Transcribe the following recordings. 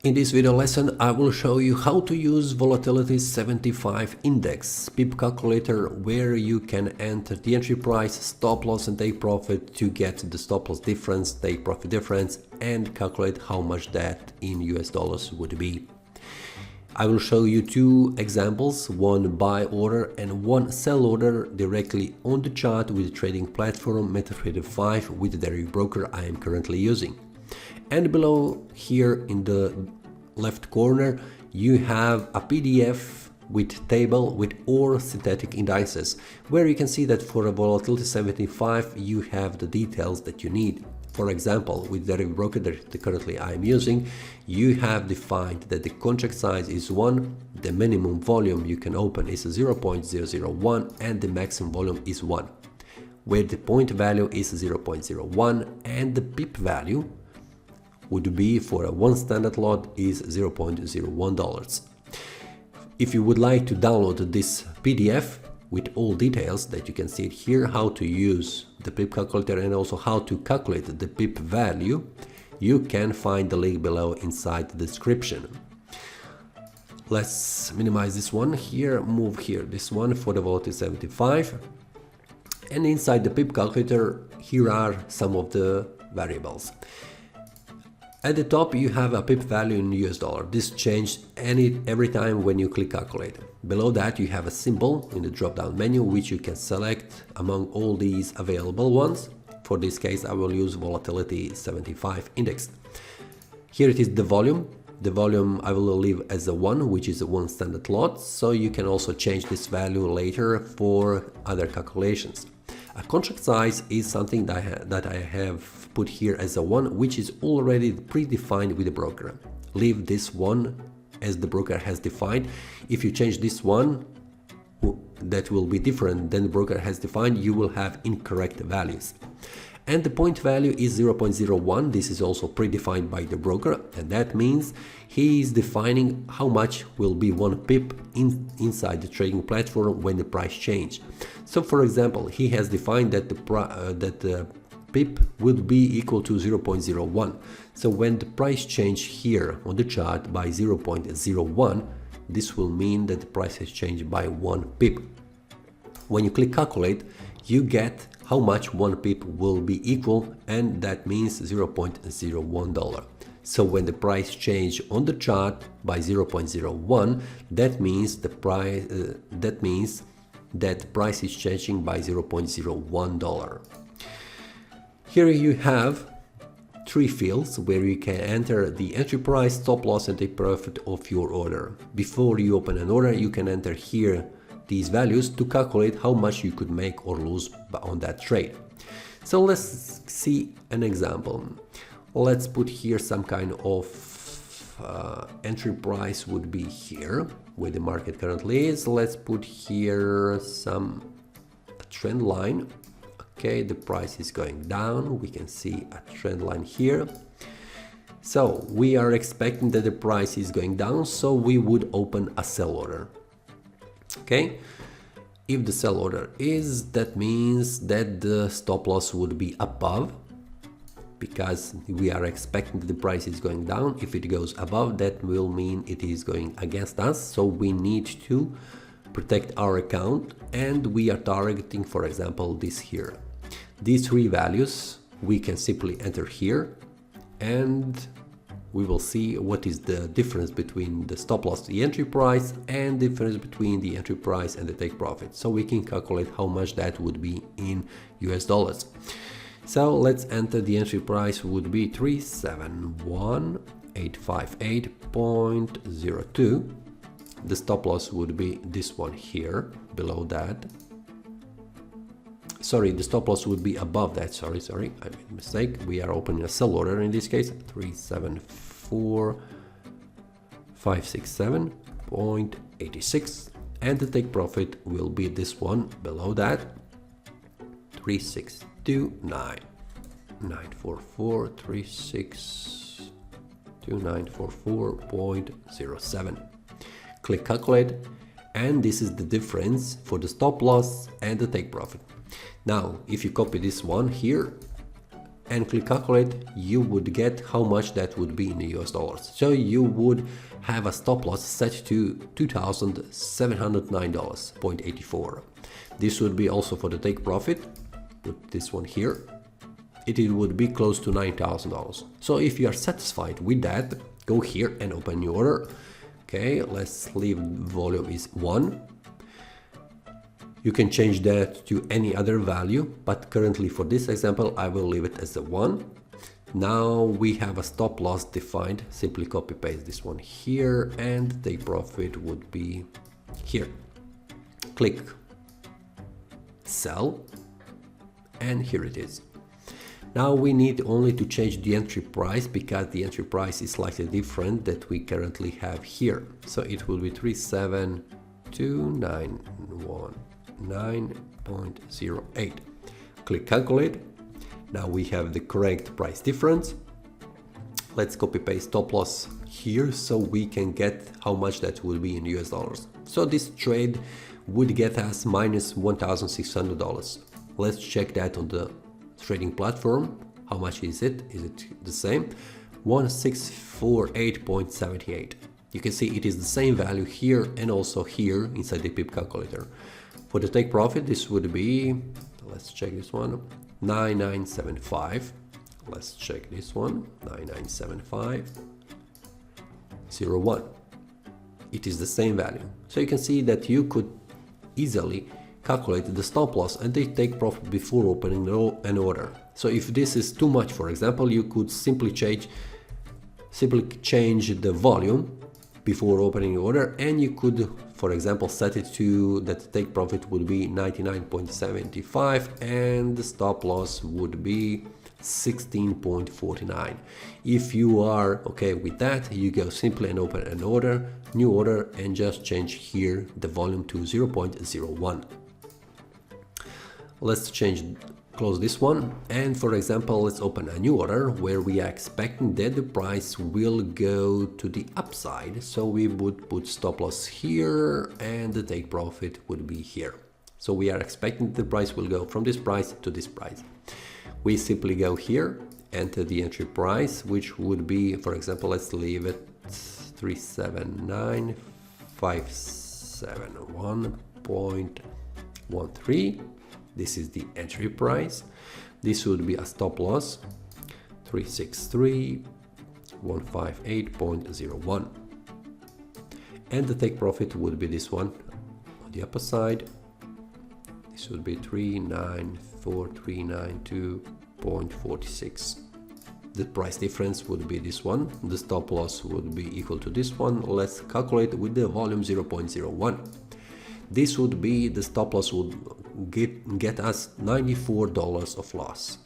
In this video lesson, I will show you how to use Volatility 75 Index Pip Calculator, where you can enter the entry price, stop loss and take profit to get the stop loss difference, take profit difference, and calculate how much that in US dollars would be. I will show you two examples, one buy order and one sell order directly on the chart with the trading platform MetaTrader 5 with the derivative broker I am currently using. And below here in the left corner you have a PDF with table with all synthetic indices, where you can see that for a Volatility 75 you have the details that you need. For example, with the derivative broker that currently I am using, you have defined that the contract size is 1, the minimum volume you can open is 0.001 and the maximum volume is 1, where the point value is 0.01 and the pip value would be for a one standard lot is $0.01. If you would like to download this PDF with all details that you can see it here, how to use the Pip Calculator and also how to calculate the Pip value, you can find the link below inside the description. Let's minimize this one here, move here this one for the Volatility 75, and inside the Pip Calculator here are some of the variables. At the top you have a pip value in US dollar. This changed every time when you click calculate. Below that you have a symbol in the drop down menu which you can select among all these available ones. For this case I will use Volatility 75 Index. Here it is the volume. The volume I will leave as a 1, which is a one standard lot, so you can also change this value later for other calculations. A contract size is something that I have put here as a 1, which is already predefined with the broker. Leave this one as the broker has defined. If you change this one, that will be different than the broker has defined, you will have incorrect values. And the point value is 0.01. This is also predefined by the broker, and that means he is defining how much will be one pip inside the trading platform when the price change. So for example, he has defined that the pip would be equal to 0.01. So when the price change here on the chart by 0.01, this will mean that the price has changed by 1 pip. When you click calculate, you get how much 1 pip will be equal, and that means $0.01. So when the price change on the chart by 0.01, that means the price is changing by $0.01. Here you have 3 fields where you can enter the entry price, stop loss and take profit of your order. Before you open an order, you can enter here these values to calculate how much you could make or lose on that trade. So let's see an example. Let's put here some kind of entry price would be here where the market currently is. Let's put here some trend line. Okay, the price is going down. We can see a trend line here. So we are expecting that the price is going down, so we would open a sell order. Okay, if the sell order is, that means that the stop loss would be above, because we are expecting that the price is going down. If it goes above, that will mean it is going against us, so we need to protect our account, and we are targeting, for example, this here. These 3 values we can simply enter here, and we will see what is the difference between the stop loss, the entry price, and difference between the entry price and the take profit. So we can calculate how much that would be in US dollars. So let's enter the entry price would be 371,858.02. The stop loss would be this one here, below that. Sorry, the stop loss would be above that. Sorry, I made a mistake. We are opening a sell order in this case, 374,567.86, and the take profit will be this one below that, 362,944.07. Click calculate, and this is the difference for the stop loss and the take profit. Now if you copy this one here, and click calculate, you would get how much that would be in US dollars. So you would have a stop loss set to $2,709.84. This would be also for the take profit. Put this one here. It would be close to $9,000. So if you are satisfied with that, go here and open new order. Okay, let's leave volume is 1. You can change that to any other value, but currently for this example, I will leave it as a 1. Now we have a stop loss defined. Simply copy paste this one here, and take profit would be here. Click sell, and here it is. Now we need only to change the entry price, because the entry price is slightly different that we currently have here. So it will be 37291.9.08. Click calculate. Now we have the correct price difference. Let's copy paste stop loss here so we can get how much that will be in US dollars. So this trade would get us minus $1,600. Let's check that on the trading platform. How much is it? Is it the same? 1648.78. You can see it is the same value here and also here inside the Pip calculator. For the take profit, this would be, let's check this one, 9975. Let's check this one, 9975.01. It is the same value. So you can see that you could easily calculate the stop loss and the take profit before opening an order. So if this is too much, for example, you could simply change the volume before opening the order, and you could, for example, set it to that the take profit would be 99.75 and the stop loss would be 16.49. If you are okay with that, you go simply and open an order, new order, and just change here the volume to 0.01. Let's close this one, and for example, let's open a new order where we are expecting that the price will go to the upside. So we would put stop loss here and the take profit would be here. So we are expecting the price will go from this price to this price. We simply go here, enter the entry price, which would be, for example, let's leave it 379,571.13. This is the entry price. This would be a stop loss 363,158.01. And the take profit would be this one on the upper side. This would be 394,392.46. The price difference would be this one. The stop loss would be equal to this one. Let's calculate with the volume 0.01. This would be, the stop loss would get us $94 of loss.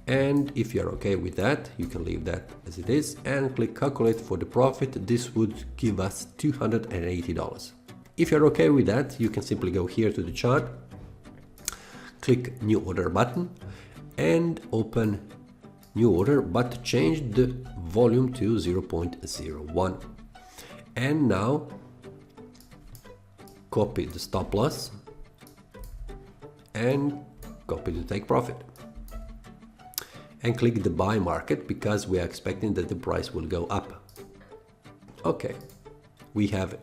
And if you're okay with that, you can leave that as it is and click calculate for the profit. This would give us $280. If you're okay with that, you can simply go here to the chart, click new order button and open new order, but change the volume to 0.01. And now copy the stop loss and copy the take profit and click the buy market, because we are expecting that the price will go up. Okay, we have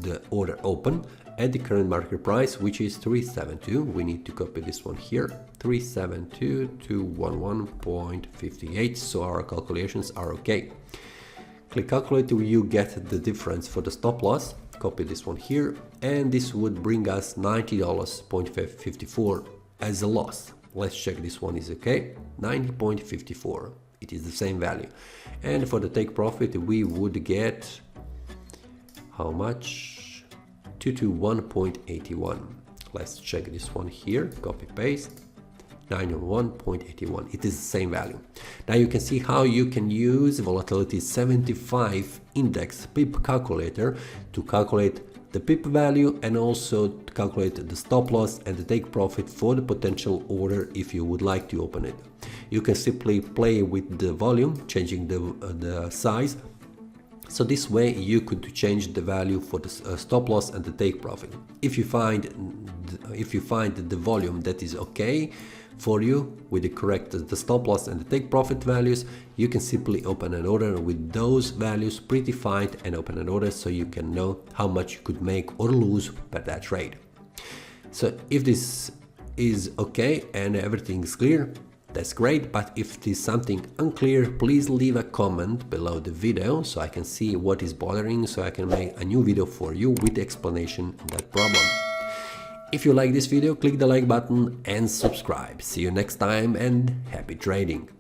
the order open at the current market price, which is 372. We need to copy this one here, 372,211.58. So our calculations are okay. Click calculate, you get the difference for the stop loss. Copy this one here, and this would bring us $90.54 as a loss. Let's check this one is okay. 90.54. It is the same value. And for the take profit, we would get how much? 221.81. Let's check this one here. Copy paste. 91.81. It is the same value. Now you can see how you can use Volatility 75 index Pip calculator to calculate the Pip value and also to calculate the stop loss and the take profit for the potential order if you would like to open it. You can simply play with the volume, changing the size. So this way you could change the value for the stop loss and the take profit. If you find the volume that is okay for you with the correct the stop loss and the take profit values. You can simply open an order with those values predefined and open an order so you can know how much you could make or lose per that trade. So if this is okay and everything is clear, that's great, but if it is something unclear, please leave a comment below the video so I can see what is bothering, so I can make a new video for you with the explanation of that problem. If you like this video, click the like button and subscribe. See you next time and happy trading!